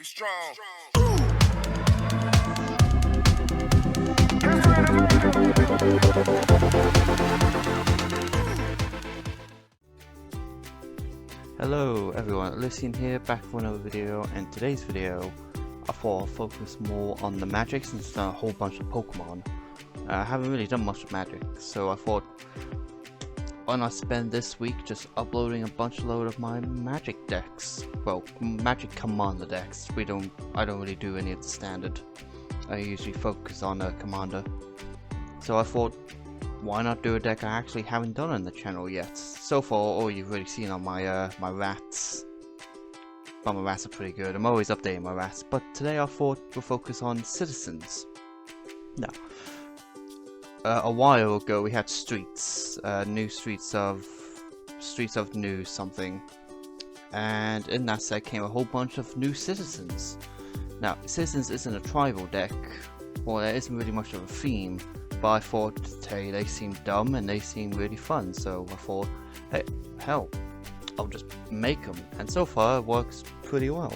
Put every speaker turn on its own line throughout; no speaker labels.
strong.
Hello everyone, Lucian here, back for another video, and today's video I thought I'll focus more on the magic since I've done a whole bunch of Pokemon. I haven't really done much of magic, so I thought why not spend this week just uploading a load of my magic decks. Well, magic commander decks. I don't really do any of the standard. I usually focus on a commander. So I thought, why not do a deck I actually haven't done on the channel yet? So far, all you've really seen on my my rats. But my rats are pretty good. I'm always updating my rats. But today I thought we'll focus on citizens. Now, a while ago we had streets, new streets of new something, and in that set came a whole bunch of new citizens. Now, citizens isn't a tribal deck, or there isn't really much of a theme. But I thought, hey, they seem dumb and they seem really fun, so I thought, hey, hell, I'll just make them. And so far, it works pretty well.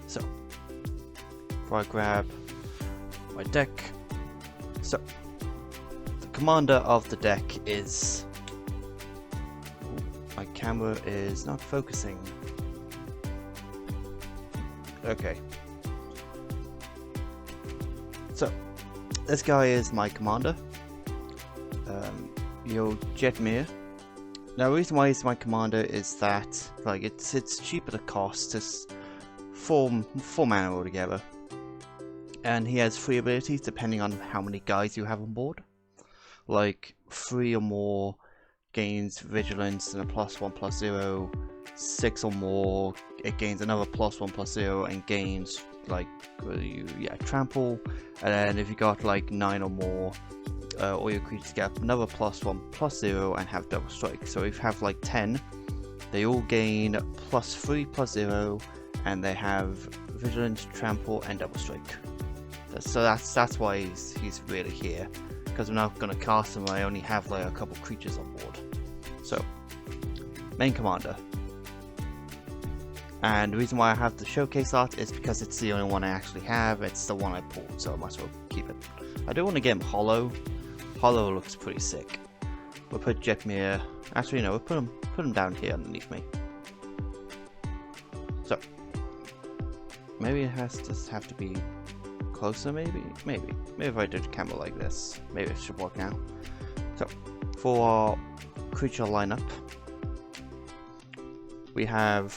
So, before I grab my deck, so the commander of the deck is. Ooh, my camera is not focusing. Okay. So, this guy is my commander, Jetmir. Now, the reason why he's my commander is that, like, it's cheaper to cost, just 4 mana altogether, and he has 3 abilities depending on how many guys you have on board. Like 3 or more gains vigilance and a +1/+0. 6 or more, it gains another +1/+0 and gains like trample, and then if you got like 9 or more, all your creatures get another +1/+0 and have double strike. So if you have like 10, they all gain +3/+0 and they have vigilance, trample, and double strike. So that's why he's really here, because I'm not gonna cast him. I only have like a couple creatures on board. So main commander. And the reason why I have the showcase art is because it's the only one I actually have. It's the one I pulled, so I might as well keep it. I do want to get him hollow. Hollow looks pretty sick. We'll put Jetmir. Actually, no, we'll put him down here underneath me. So maybe it has to have to be closer. Maybe if I did a camera like this, maybe it should work now. So for our creature lineup, we have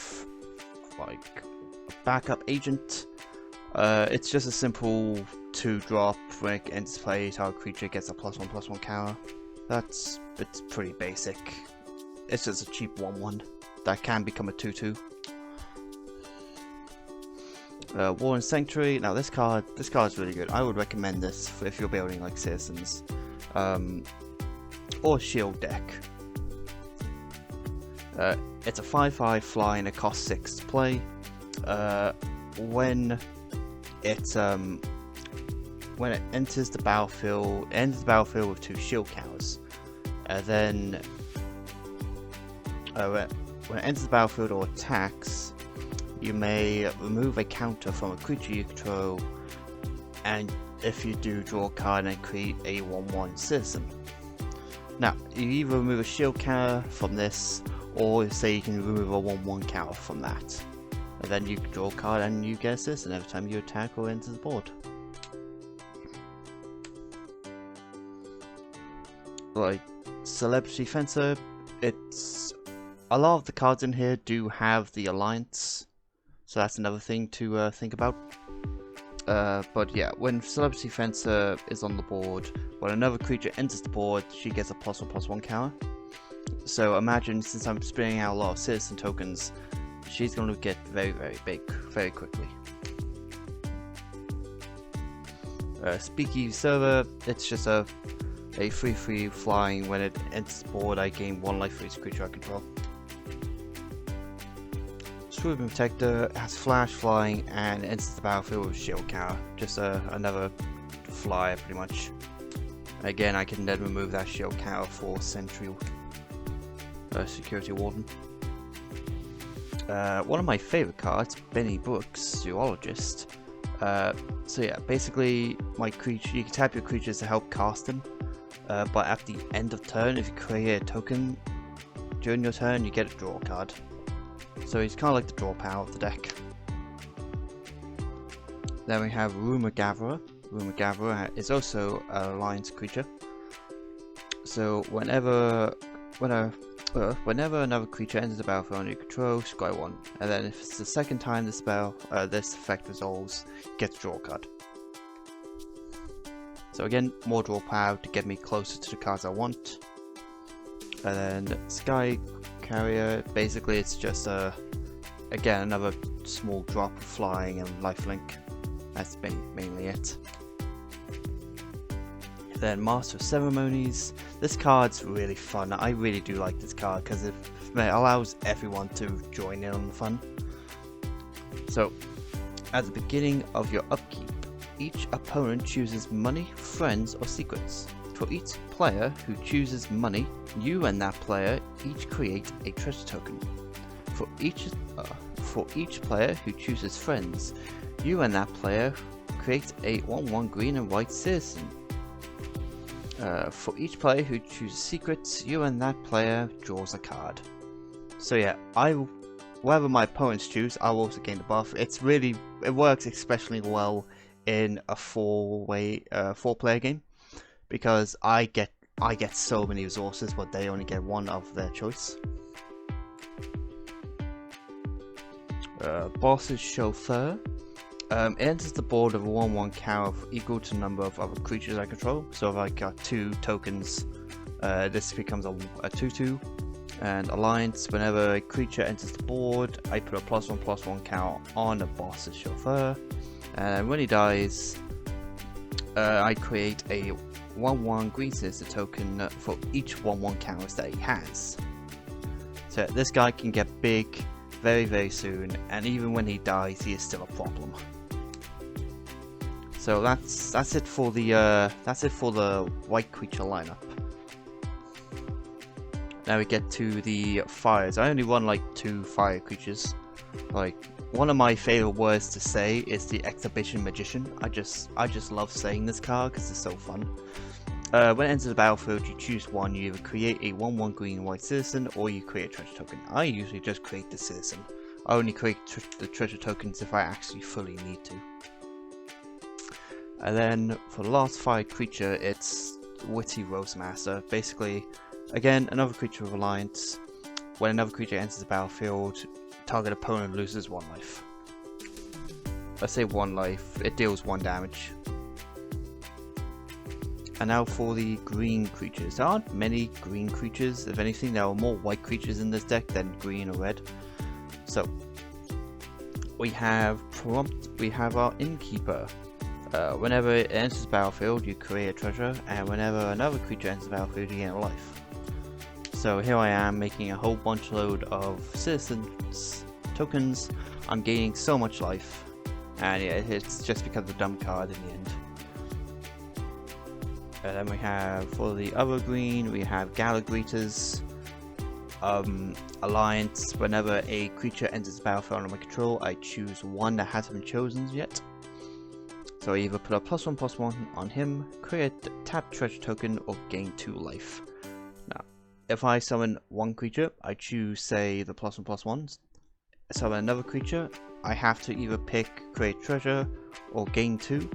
like a backup agent. It's just a simple 2-drop. When it enters play, target creature gets a +1/+1 counter. It's pretty basic. It's just a cheap 1/1 that can become a 2/2. War and Sanctuary. Now this card is really good. I would recommend this if you're building like citizens, or shield deck. It's a 5/5 fly and it costs 6 to play. When it enters the battlefield, with 2 shield counters. Then when it enters the battlefield or attacks, you may remove a counter from a creature you control, and if you do, draw a card and create a 1/1 citizen. Now, you either remove a shield counter from this, or say you can remove a 1/1 counter from that. And then you draw a card and you get a citizen every time you attack or enter the board. Like Celebrity Fencer, it's a lot of the cards in here do have the alliance, so that's another thing to think about. But yeah, when Celebrity Fencer is on the board, when another creature enters the board, she gets a +1/+1 counter. So imagine, since I'm spinning out a lot of citizen tokens, she's going to get very, very big very quickly. Speakeasy Server, it's just a 3/3 flying. When it enters the board, I gain 1 life for each creature I control. Swooping Protector has flash, flying, and enters the battlefield with shield counter. Just another flyer, pretty much. Again, I can then remove that shield counter for Sentry Security Warden. One of my favorite cards, Benny Brooks, Zoologist. So yeah, basically my creature, you can tap your creatures to help cast them, but at the end of turn, if you create a token during your turn, you get a draw card. So he's kind of like the draw power of the deck. Then we have Rumor Gatherer. Rumor Gatherer is also an alliance creature. So whenever another creature enters the battlefield under your control, scry 1. And then if it's the second time the spell, this effect resolves, you get to draw a card. So again, more draw power to get me closer to the cards I want. And then Sky Carrier, basically it's just again another small drop of flying and lifelink. That's mainly it. Then Master of Ceremonies. This card's really fun. I really do like this card because it allows everyone to join in on the fun. So, at the beginning of your upkeep, each opponent chooses money, friends, or secrets. For each player who chooses money, you and that player each create a treasure token. For each player who chooses friends, you and that player create a 1/1 green and white citizen. For each player who chooses secrets, you and that player draws a card. So yeah, whatever my opponents choose, I'll also gain the buff. It works especially well in a four-player game, because I get so many resources, but they only get one of their choice. Boss's Chauffeur. It enters the board with a 1/1 counter equal to the number of other creatures I control. So if I got 2 tokens, this becomes a 2/2. And Alliance, whenever a creature enters the board, I put a +1/+1 counter on the boss's Chauffeur. And when he dies, I create a 1/1 green citizen token for each 1/1 counters that he has. So this guy can get big very, very soon, and even when he dies, he is still a problem. So that's it for the white creature lineup. Now we get to the fires. I only run like 2 fire creatures. Like, one of my favorite words to say is the Exhibition Magician. I just love saying this card because it's so fun. When it enters the battlefield, you choose one. You either create a 1/1 green and white citizen, or you create a treasure token. I usually just create the citizen. I only create the treasure tokens if I actually fully need to. And then for the last fire creature, it's Witty Rosemaster. Basically, again, another creature of Alliance. When another creature enters the battlefield, target opponent loses 1 life. I say 1 life, it deals 1 damage. And now for the green creatures. There aren't many green creatures. If anything, there are more white creatures in this deck than green or red. So we have our Innkeeper. Whenever it enters the battlefield, you create a treasure, and whenever another creature enters the battlefield, you gain a life. So here I am making a whole bunch load of citizens tokens. I'm gaining so much life, and yeah, it's just because of the dumb card in the end. And then we have, for the other green, we have Gala Greeters. Alliance, whenever a creature enters the battlefield under my control, I choose one that hasn't been chosen yet. So I either put a +1/+1 on him, create a tap treasure token, or gain 2 life. Now, if I summon one creature, I choose, say, the +1/+1s. Summon another creature, I have to either pick create treasure or gain 2.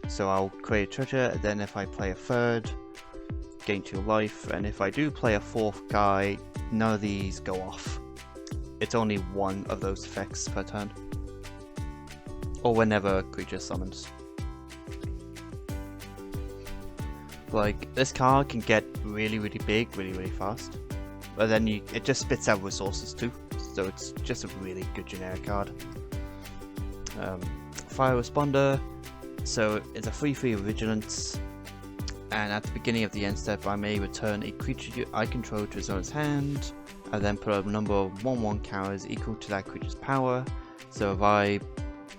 So I'll create a treasure, then if I play a third, gain 2 life, and if I do play a 4th guy, none of these go off. It's only one of those effects per turn. Or whenever a creature summons. Like, this card can get really, really big, really, really fast. But then it just spits out resources too. So it's just a really good generic card. Fire Responder. So it's a 3/3 Vigilance. And at the beginning of the end step, I may return a creature I control to its owner's hand. And then put a number of 1/1 counters equal to that creature's power. So if I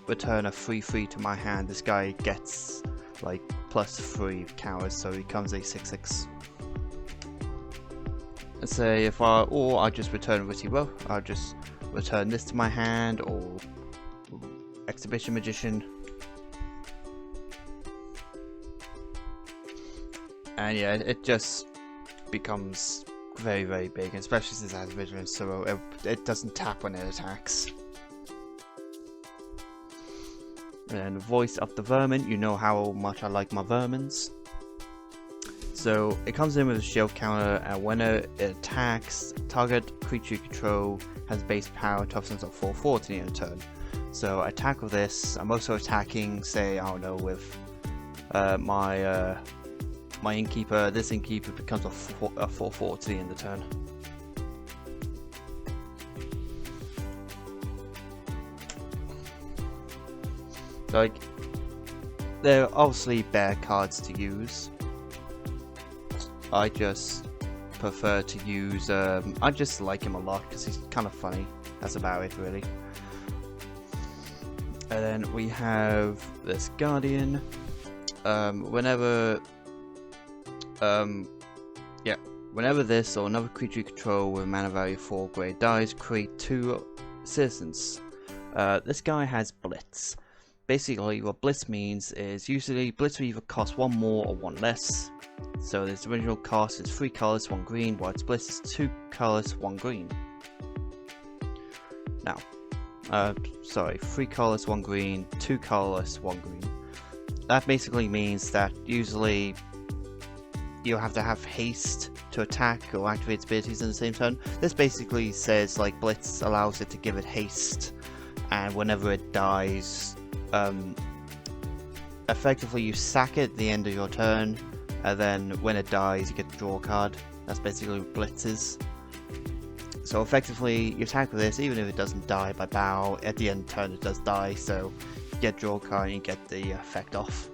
return a 3/3 to my hand, this guy gets like +3 counters, so he becomes a 6/6. Let's say I just return Witty Well, I'll just return this to my hand, or Exhibition Magician. And yeah, it just becomes very, very big, especially since it has Vigilance, so it doesn't tap when it attacks. And Voice of the Vermin, you know how much I like my vermins. So it comes in with a shield counter, and when it attacks, target creature you control has base power toughness of 440 in a turn. So I attack with this. I'm also attacking, say, I don't know, with my Innkeeper. This Innkeeper becomes a 440 in the turn. Like, they're obviously bad cards to use. I just prefer to use, I just like him a lot because he's kind of funny. That's about it, really. And then we have this Guardian. Whenever this or another creature you control with mana value 4 grade dies, create 2 citizens. This guy has Blitz. Basically, what Blitz means is usually Blitz will either cost 1 more or 1 less. So this original cost is 3 colors, 1 green, while its Blitz is 2 colors, 1 green. Now, 3 colors, 1 green, 2 colorless, 1 green. That basically means that usually you'll have to have haste to attack or activate its abilities in the same turn. This basically says like Blitz allows it to give it haste, and whenever it dies, effectively you sack it at the end of your turn, and then when it dies you get to draw a card. That's basically what Blitz is. So effectively you attack with this, even if it doesn't die by bow, at the end of the turn it does die, so you get draw a card and you get the effect off.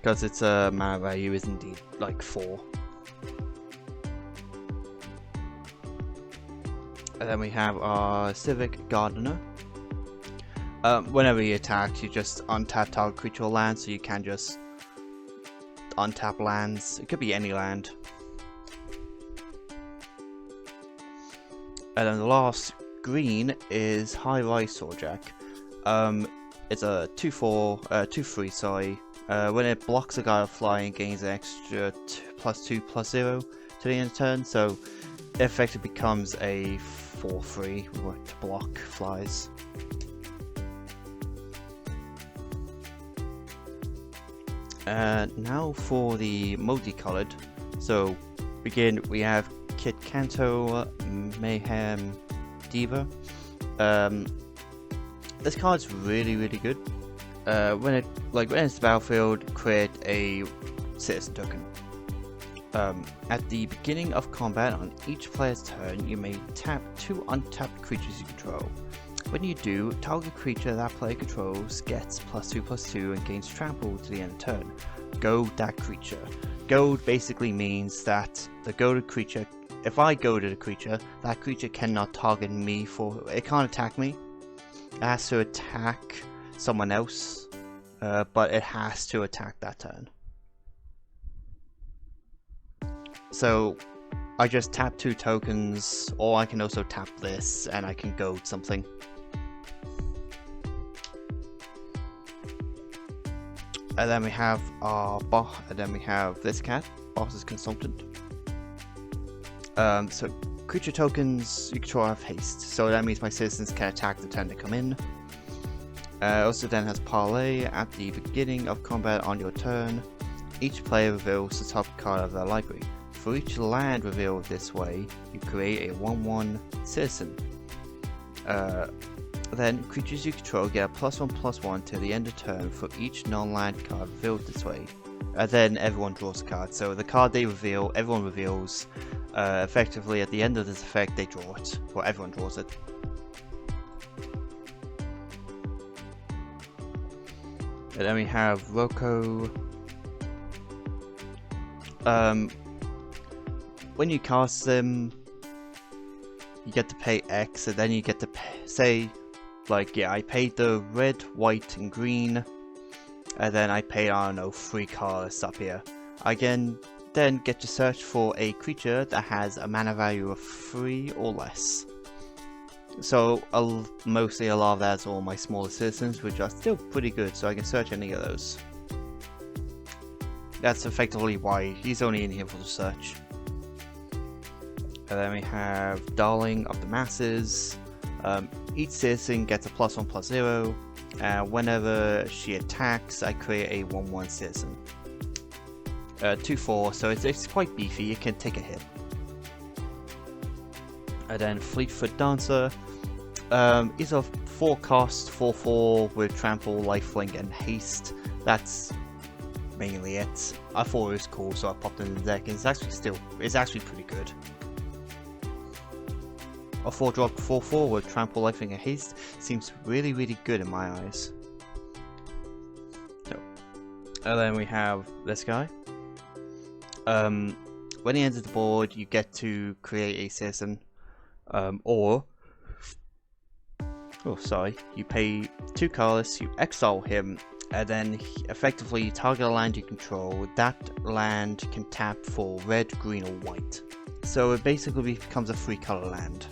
Because its mana value is indeed like 4. And then we have our Civic Gardener. Whenever he attacks, you just untap target creature or land, so you can just untap lands. It could be any land. And then the last green is High Rise Swordjack. It's a 2/4, 2/3, sorry. When it blocks a guy with flying, it gains an extra +2/+0 to the end of the turn, so it effectively becomes a 4/3 to block flies. Now for the multicolored. So begin, we have Kit Kanto Mayhem Diva. This card's really, really good. When it's the battlefield, create a citizen token. At the beginning of combat on each player's turn, you may tap 2 untapped creatures you control. When you do, target creature that player controls gets +2/+2 and gains trample to the end of turn. Goad that creature. Goad basically means that the goaded creature, if I goaded a creature, that creature cannot target me it can't attack me. It has to attack someone else, but it has to attack that turn. So I just tap 2 tokens, or I can also tap this and I can goad something. And then we have our boss, and then we have this cat, Boss's Consultant. So creature tokens you control have haste, so that means my citizens can attack the turn they come in. Also then has Parlay. At the beginning of combat on your turn, each player reveals the top card of their library. For each land revealed this way, you create a 1/1 citizen. Then creatures you control get a +1/+1 to the end of turn for each non-land card revealed this way. Then everyone draws a card. So the card they reveal, everyone reveals. Effectively at the end of this effect they draw it, or everyone draws it. And then we have Roko. When you cast them, you get to pay X, and then you get to pay, say, like, yeah, I paid the red, white, and green, and then I paid, I don't know, 3 colors up here. Again, then get to search for a creature that has a mana value of 3 or less. So mostly a lot of that's all my smaller citizens, which are still pretty good, so I can search any of those. That's effectively why he's only in here for the search. And then we have Darling of the Masses. Each citizen gets a +1/+0, and whenever she attacks, I create a 1/1 citizen. 2/4, so it's quite beefy, it can take a hit. And then Fleetfoot Dancer. Is a 4 cost 4/4 with trample, lifelink, and haste. That's mainly it. I thought it was cool, so I popped it in the deck, and it's actually pretty good. A 4-drop 4/4 with trample, lifelink, and haste seems really good in my eyes. So, and then we have this guy. When he enters the board, you get to create a citizen, you pay 2 colorless, you exile him, and then effectively target a land you control. That land can tap for red, green, or white. So it basically becomes a 3-color land.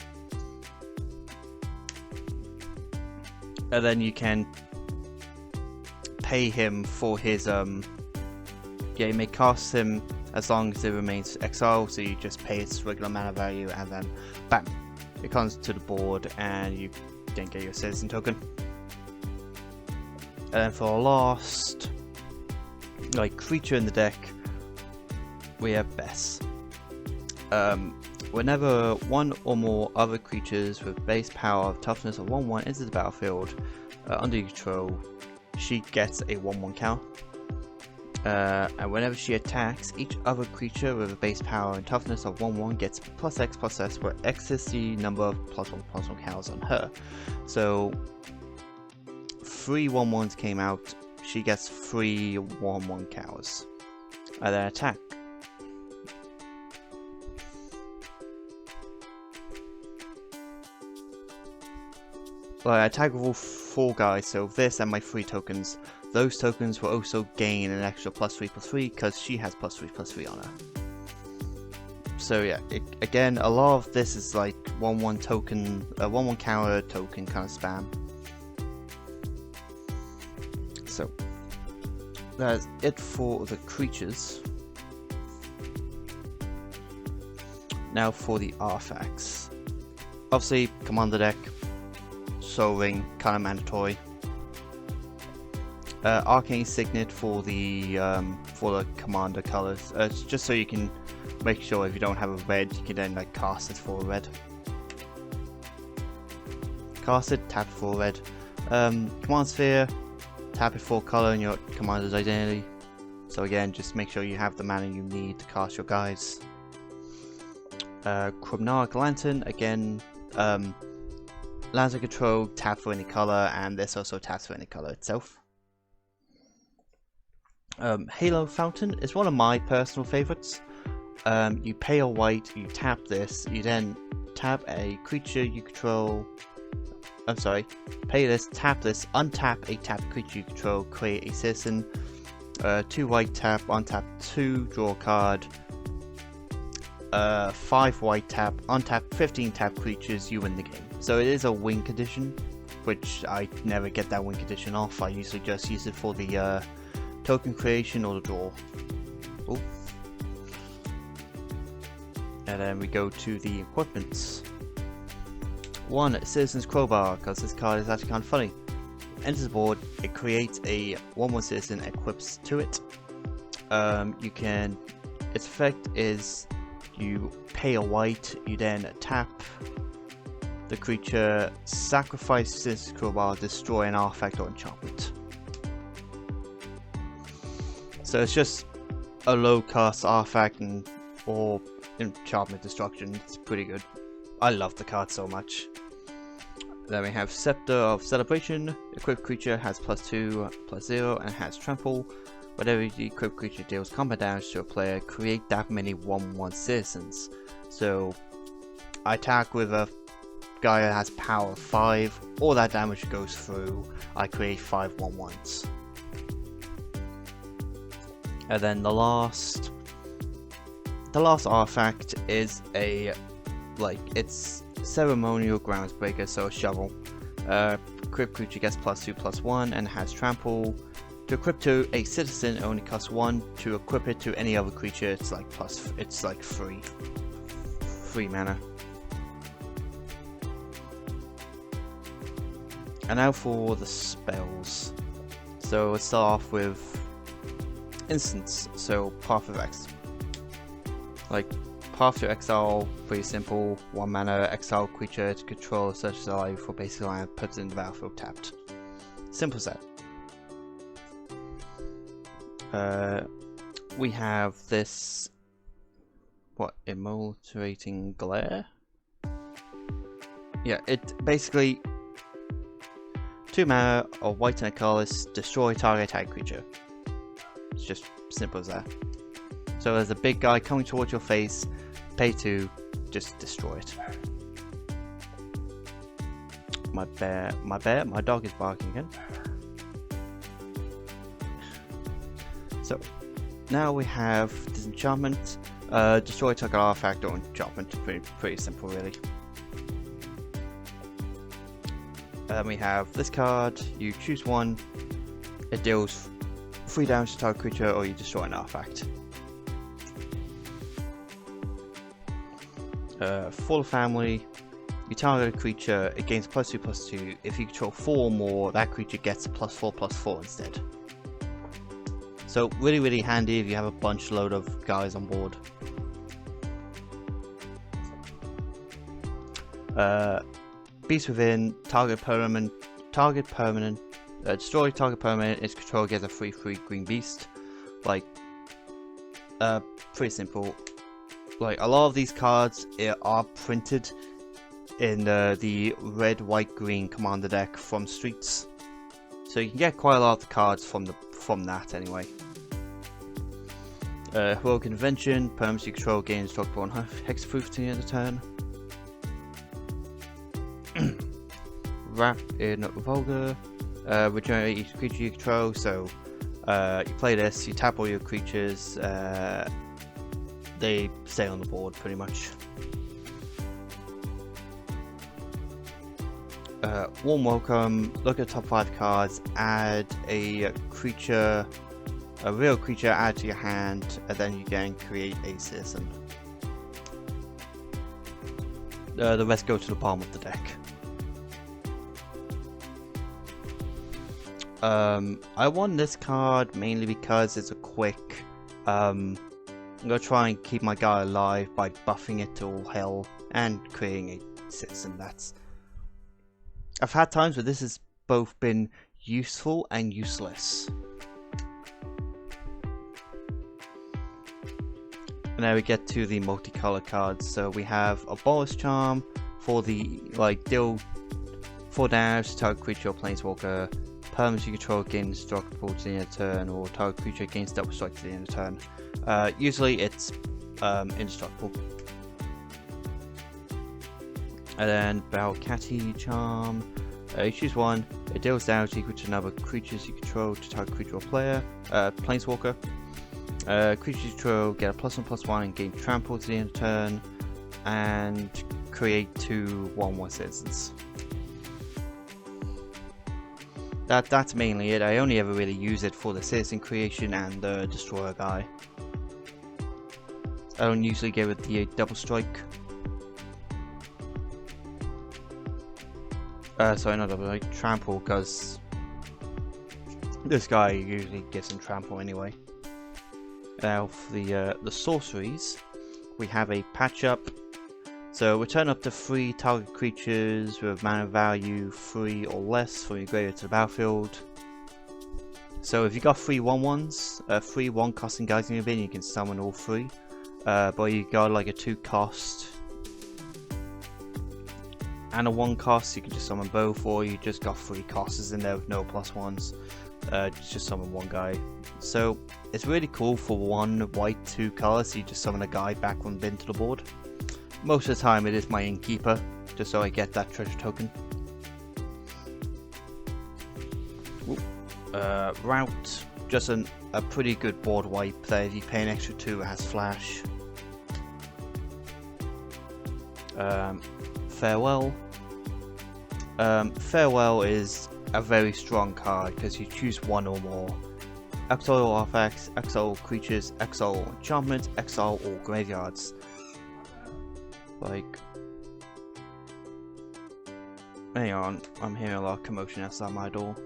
And then you can pay him for his, you may cast him as long as it remains exiled, so you just pay its regular mana value, and then bam, it comes to the board, and you then get your citizen token. And then for the last creature in the deck, we have Bess. Whenever one or more other creatures with base power of toughness of 1/1 enters the battlefield under your control, she gets a 1/1 counter. And whenever she attacks, each other creature with a base power and toughness of 1/1 gets +X/+S, where X is the number of +1/+1 counters on her. So 3 1/1s came out, she gets 3 1/1 counters. And then attack. Well, I attack with all 4 guys, so this and my 3 tokens. Those tokens will also gain an extra +3/+3 because she has +3/+3 on her. So yeah, again, a lot of this is like 1/1 token, 1/1 counter token kind of spam. So that's it for the creatures. Now for the artifacts. Obviously, Commander deck, Soul Ring, kind of mandatory. Arcane Signet for the commander colors, just so you can make sure if you don't have a red, you can then cast it for a red. Cast it, tap it for a red. Command Sphere, tap it for color in your commander's identity. So again, just make sure you have the mana you need to cast your guys. Chromatic Lantern, again, Lantern control, tap for any color, and this also taps for any color itself. Halo Fountain is one of my personal favorites. You pay a white, you tap this, you then tap a creature you control. Pay this, tap this, untap a tapped creature you control, create a citizen. 2 white tap, untap 2, draw a card. 5 white tap, untap 15 tap creatures, you win the game. So it is a win condition, which I never get that win condition off. I usually just use it for the token creation or the draw. Ooh. And then we go to the equipments. 1, Citizen's Crowbar, because this card is actually kind of funny. Enters the board, it creates a 1/1 citizen, equips to it. Its effect is you pay a white, you then tap the creature, sacrifice Citizen's Crowbar, destroy an artifact or enchantment. So it's just a low cost artifact or enchantment destruction. It's pretty good. I love the card so much. Then we have Scepter of Celebration. Equipped creature has +2/+0 and has trample. Whenever the equipped creature deals combat damage to a player, create that many 1/1 citizens. So I attack with a guy that has power 5. All that damage goes through. I create 5 1/1s. And then the last The last artifact is it's ceremonial groundsbreaker, so a shovel. Equip creature gets +2/+1 and has trample. To equip to a citizen, it only costs 1. To equip it to any other creature, it's like free mana. And now for the spells. So let's start off with instants. So Path of Exile. Path to Exile, pretty simple. 1 mana, exile creature to control such as alive for basic land, puts it in the battlefield tapped. Simple as that. We have this, Immolating Glare? Yeah, it basically 2 mana of white and a colorless, destroy target attack creature. It's just simple as that. So there's a big guy coming towards your face, pay 2, just destroy it. My dog is barking again. So now we have Disenchantment, destroy target artifact or enchantment. Pretty simple, really. We have this card. You choose one. It deals 3 damage to target creature, or you destroy an artifact. Fall of Family. You target a creature. It gains +2/+2. If you control 4 or more, that creature gets a +4/+4 instead. So really handy if you have a load of guys on board. Beast Within, target permanent, destroy target permanent, its control gets a 3/3 green beast. Pretty simple. A lot of these cards are printed in the red, white, green commander deck from Streets. So you can get quite a lot of the cards from that anyway. Heroic Intervention, permanents you control gains Destructible and Hexproof to the end of turn. Wrap in Vulgar, regenerate each creature you control. So you play this, you tap all your creatures, they stay on the board pretty much. Warm Welcome, look at the top 5 cards, add a real creature, add to your hand, and then you can create a citizen. The rest go to the bottom of the deck. I won this card mainly because it's a quick, I'm gonna try and keep my guy alive by buffing it to all hell and creating a citizen. I've had times where this has both been useful and useless. And now we get to the multicolor cards. So we have Abolish Charm for the deal 4 damage to target creature or planeswalker. Permanents you control gains Destructible to the end of turn, or target creature gains double strike to the end of turn. Usually it's indestructible. And then Balcati Charm. You choose one. It deals damage equal to another creatures you control to target creature or player. Planeswalker. Creatures you control get a +1/+1 and gain trample to the end of turn. And create 2 1/1 citizens. That's mainly it. I only ever really use it for the citizen creation and the destroyer guy. I don't usually go with the double strike. Sorry, not double strike, trample, because this guy usually gives him trample anyway. Now for the sorceries, we have a patch up. So return up to 3 target creatures with mana value 3 or less from your graveyard to the battlefield. So if you got 3 1/1s, 3 1-costing guys in your bin, you can summon all 3. But you got a 2 cost and a 1 cost, you can just summon both, or you just got 3 costs in there with no +1s. Just summon 1 guy. So it's really cool for 1 white 2 colors, so you just summon a guy back from the bin to the board. Most of the time it is my Innkeeper, just so I get that treasure token. Route, just a pretty good board wipe there. If you pay an extra 2, it has flash. Farewell. Farewell is a very strong card because you choose one or more. Exile artifacts, exile creatures, exile enchantments, exile all graveyards. Like, hang on, I'm hearing a lot of commotion outside my door.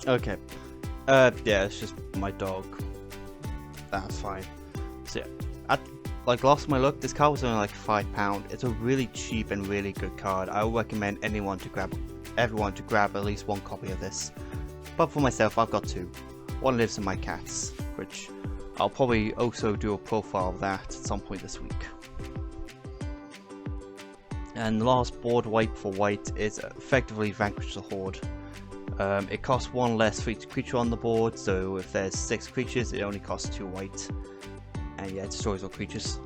Okay, yeah, it's just my dog. That's fine. So yeah, like last time I looked, this card was only like £5. It's a really cheap and really good card. I would recommend everyone to grab at least one copy of this. But for myself, I've got two. One lives in my cats, which I'll probably also do a profile of that at some point this week. And the last board wipe for white is effectively Vanquish the Horde. It costs one less for each creature on the board, so if there's 6 creatures, it only costs 2 white. And yeah, it destroys all creatures.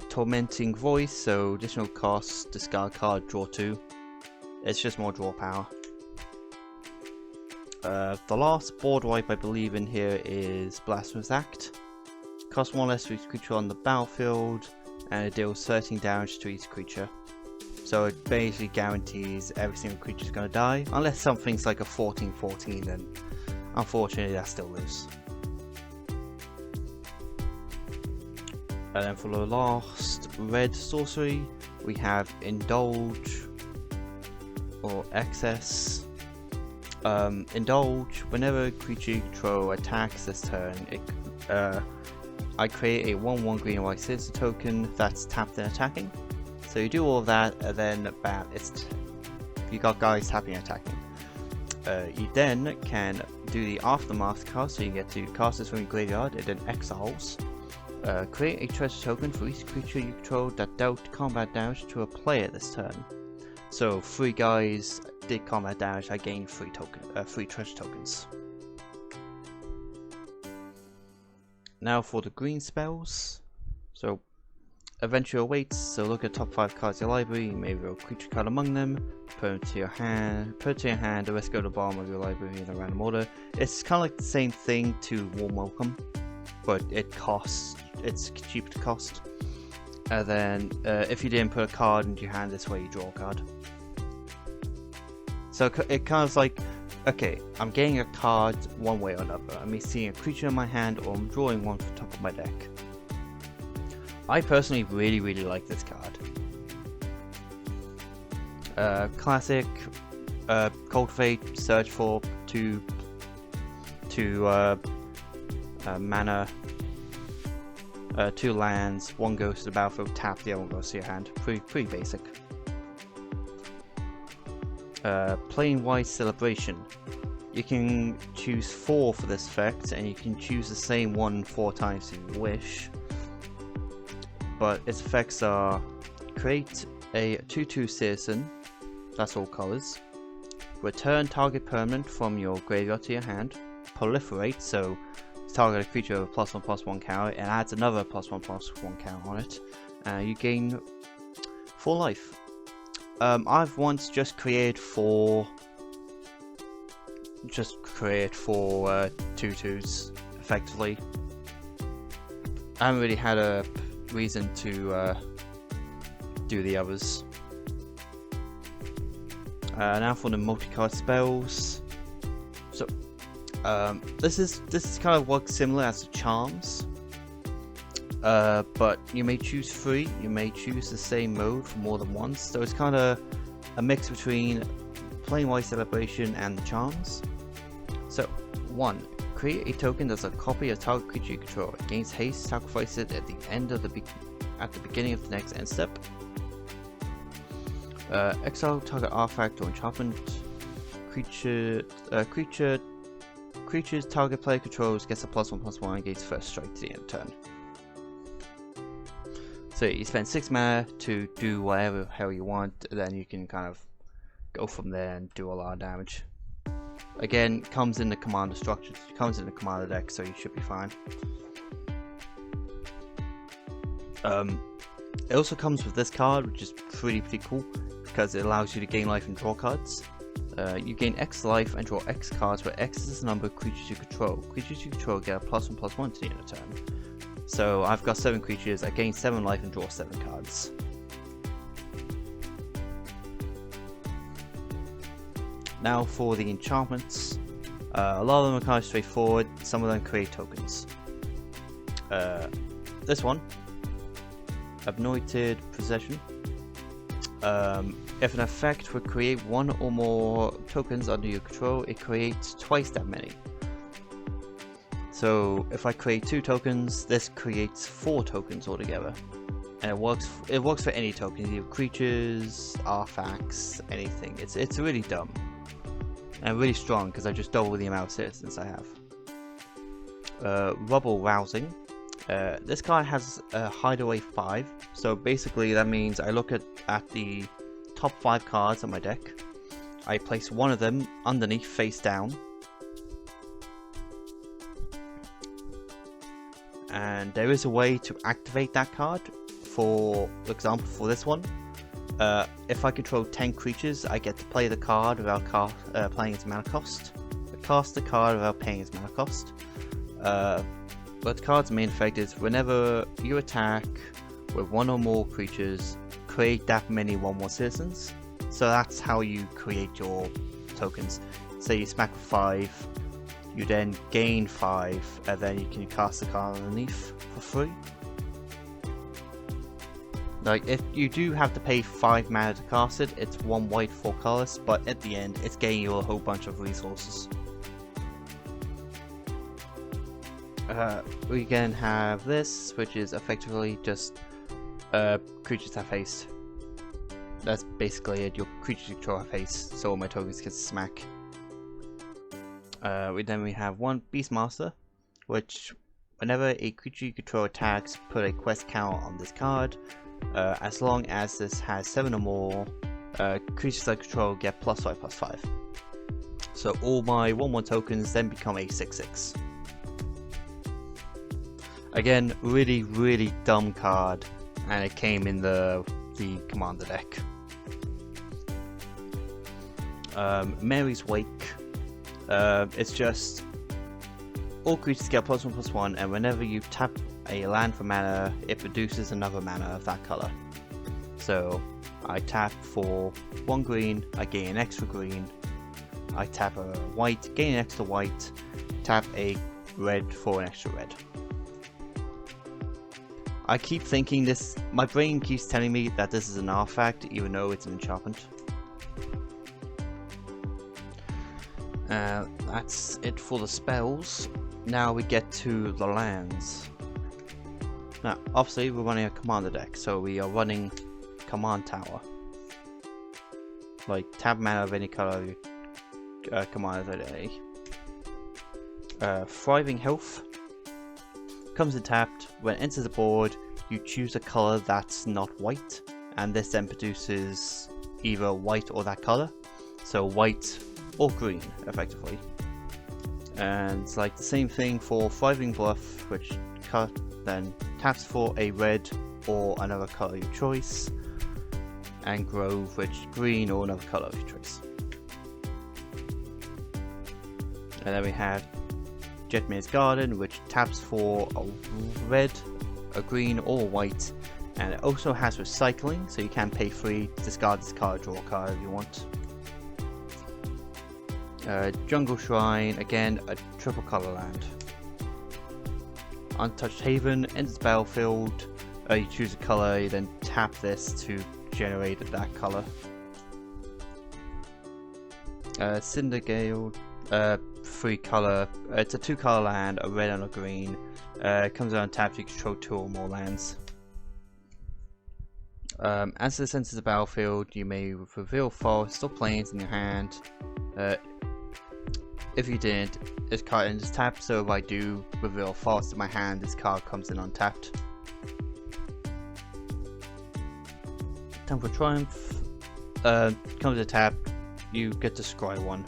Tormenting Voice, so additional cost, discard card, draw 2. It's just more draw power. The last board wipe I believe in here is Blasphemous Act. Cost 1 less for each creature on the battlefield, and it deals 13 damage to each creature. So it basically guarantees every single creature is going to die, unless something's like a 14/14, then unfortunately that still lives. And then for the last red sorcery, we have Indulge or Excess. Indulge, whenever a creature you control attacks this turn, I create a 1/1 green and white citizen token that's tapped and attacking. So you do all of that, and then bam, you got guys tapping and attacking. You then can do the Aftermath card, so you get to cast this from your graveyard, and then exiles. Create a treasure token for each creature you control that dealt combat damage to a player this turn. So 3 guys did combat damage, I gained 3 treasure tokens. Now for the green spells. So Adventure awaits, so look at top 5 cards in your library, you may reveal a creature card among them, put it to your hand, the rest go to the bottom of your library in a random order. It's kind of like the same thing to Warm Welcome, but it's cheap to cost. And then if you didn't put a card into your hand this way, you draw a card. So it kind of like, okay, I'm getting a card one way or another. I'm seeing a creature in my hand, or I'm drawing one from the top of my deck. I personally really like this card. Classic, Cultivate, search for 2 mana, 2 lands, 1 goes to the battlefield, tap, the other one goes to your hand. Pretty basic. Plain White Celebration. You can choose 4 for this effect, and you can choose the same one 4 times if you wish. But its effects are: create a 2/2 citizen, that's all colors, return target permanent from your graveyard to your hand, proliferate, so target a creature with a +1/+1 counter and adds another +1/+1 counter on it, you gain 4 life. I've once just created 4 2/2s effectively. I haven't really had a reason to do the others. Now for the multi-card spells. So this is kind of works similar as the charms, but you may choose 3. You may choose the same mode for more than once. So it's kind of a mix between Plain White Celebration and the charms. So 1. Create a token that's a copy of target creature you control. It gains haste, sacrifice it at the beginning of the next end step. Exile target artifact or enchantment. Creatures target player controls gets a +1/+1 against first strike to the end of turn. So you spend 6 mana to do whatever hell you want, and then you can kind of go from there and do a lot of damage. Again, comes in the commander structure, comes in the commander deck, so you should be fine. It also comes with this card, which is pretty cool, because it allows you to gain life and draw cards. You gain X life and draw X cards, where X is the number of creatures you control. Creatures you control get a +1/+1 to the end of turn. So I've got 7 creatures, I gain 7 life and draw 7 cards. Now for the enchantments. A lot of them are kind of straightforward, some of them create tokens. This one, Anointed Possession. If an effect would create 1 or more tokens under your control, it creates twice that many. So if I create 2 tokens, this creates 4 tokens altogether. And it works for any tokens, either creatures, artifacts, anything. It's really dumb. And really strong because I just double the amount of citizens I have. Rubble Rousing. This card has a hideaway 5, so basically that means I look at the top 5 cards on my deck, I place one of them underneath face down, and there is a way to activate that card. For example, for this one, if I control 10 creatures, I get to play the card without playing its mana cost, cast the card without paying its mana cost. But the card's main effect is whenever you attack with 1 or more creatures, create that many 1/1 citizens. So that's how you create your tokens. Say you smack 5, you then gain 5, and then you can cast the card underneath for free. Like, if you do have to pay 5 mana to cast it, it's 1 white, 4 colorless, but at the end, it's getting you a whole bunch of resources. We can have this, which is effectively just creatures have haste. That's basically it. Your creatures control have haste, so all my tokens get smack. Then we have one Beastmaster, which whenever a creature you control attacks, put a quest count on this card. As long as this has 7 or more, creatures I control get +5/+5. So all my 1/1 tokens then become a 6/6. Again, really dumb card, and it came in the commander deck. Mary's Wake. It's just all creatures get +1/+1, and whenever you tap a land for mana, it produces another mana of that color. So I tap for 1 green, I gain an extra green. I tap a white, gain an extra white. Tap a red for an extra red. I keep thinking this, my brain keeps telling me that this is an artifact, even though it's an enchantment. That's it for the spells. Now we get to the lands. Now, obviously we're running a commander deck, so we are running Command Tower. Like, tap mana of any color commander today. Thriving Health. Comes in tapped. When it enters the board, you choose a color that's not white, and this then produces either white or that color. So white or green, effectively. And it's like the same thing for Thriving Bluff, which then taps for a red or another color of your choice, and Grove, which is green or another color of your choice. And then we have Jetmir's Garden, which taps for a red, a green, or a white, and it also has recycling, so you can pay free, discard this card, draw a card if you want. Jungle Shrine, again a triple color land. Untouched Haven, enters the battlefield, you choose a color, you then tap this to generate that color. Cinder Gale, 3 color, it's a 2 color land, a red and a green. It comes out tapped, you control 2 or more lands. As this enters the battlefield, you may reveal forests or plains in your hand. If you didn't, this card enters tapped, so if I do reveal forest in my hand, this card comes in untapped. Time for Triumph. Comes to tap, you get to scry 1.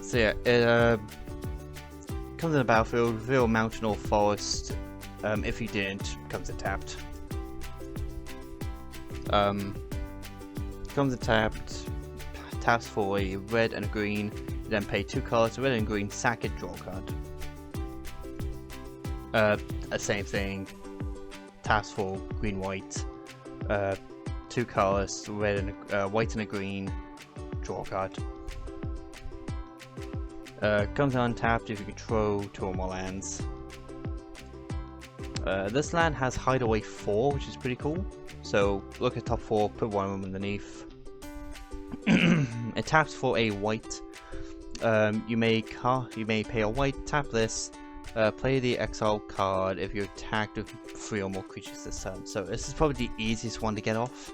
So yeah, it comes in the battlefield, reveal mountain or forest. If you didn't, comes in tapped. Comes tapped, taps for a red and a green, you then pay 2 cards, red and green, sack it, draw a card. Same thing, taps for green, white, 2 colors, red and white and a green, draw a card. Comes untapped if you control 2 or more lands. This land has Hideaway 4, which is pretty cool. So look at top 4, put one of them underneath. It taps for a white. You may pay a white, tap this, play the exile card if you're attacked with 3 or more creatures this turn. So this is probably the easiest one to get off.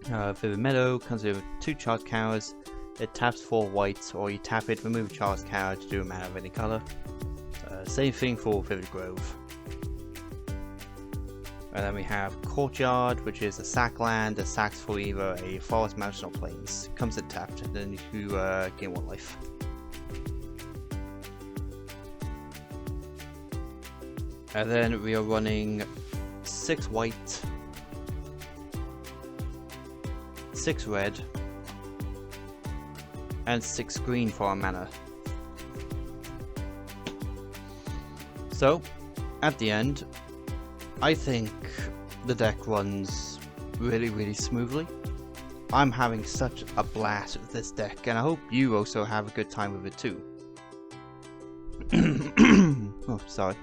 Vivid Meadow comes with 2 charge counters. It taps for white, or you tap it, remove a charge counter to do a mana of any color. Same thing for Vivid Grove. And then we have Courtyard, which is a sack land that sacks for either a forest, mountain, or plains. Comes in tapped, and then you gain 1 life. And then we are running 6 white, 6 red, and 6 green for our mana. So, at the end, I think the deck runs really smoothly. I'm having such a blast with this deck, and I hope you also have a good time with it too. Oh, sorry.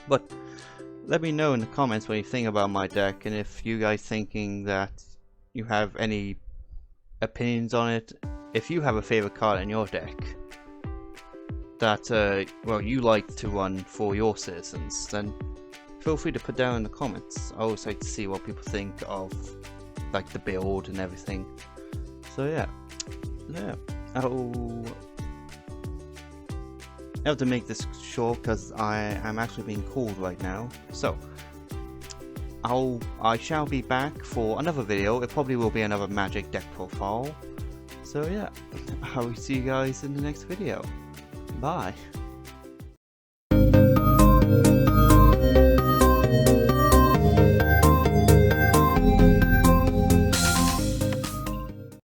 But let me know in the comments what you think about my deck, and if you guys thinking that you have any opinions on it. If you have a favorite card in your deck that well, you like to run for your citizens, then feel free to put down in the comments. I always like to see what people think of like the build and everything. So yeah, I'll have to make this short because I am actually being called right now. So I shall be back for another video. It probably will be another Magic deck profile. So yeah, I will see you guys in the next video. Bye.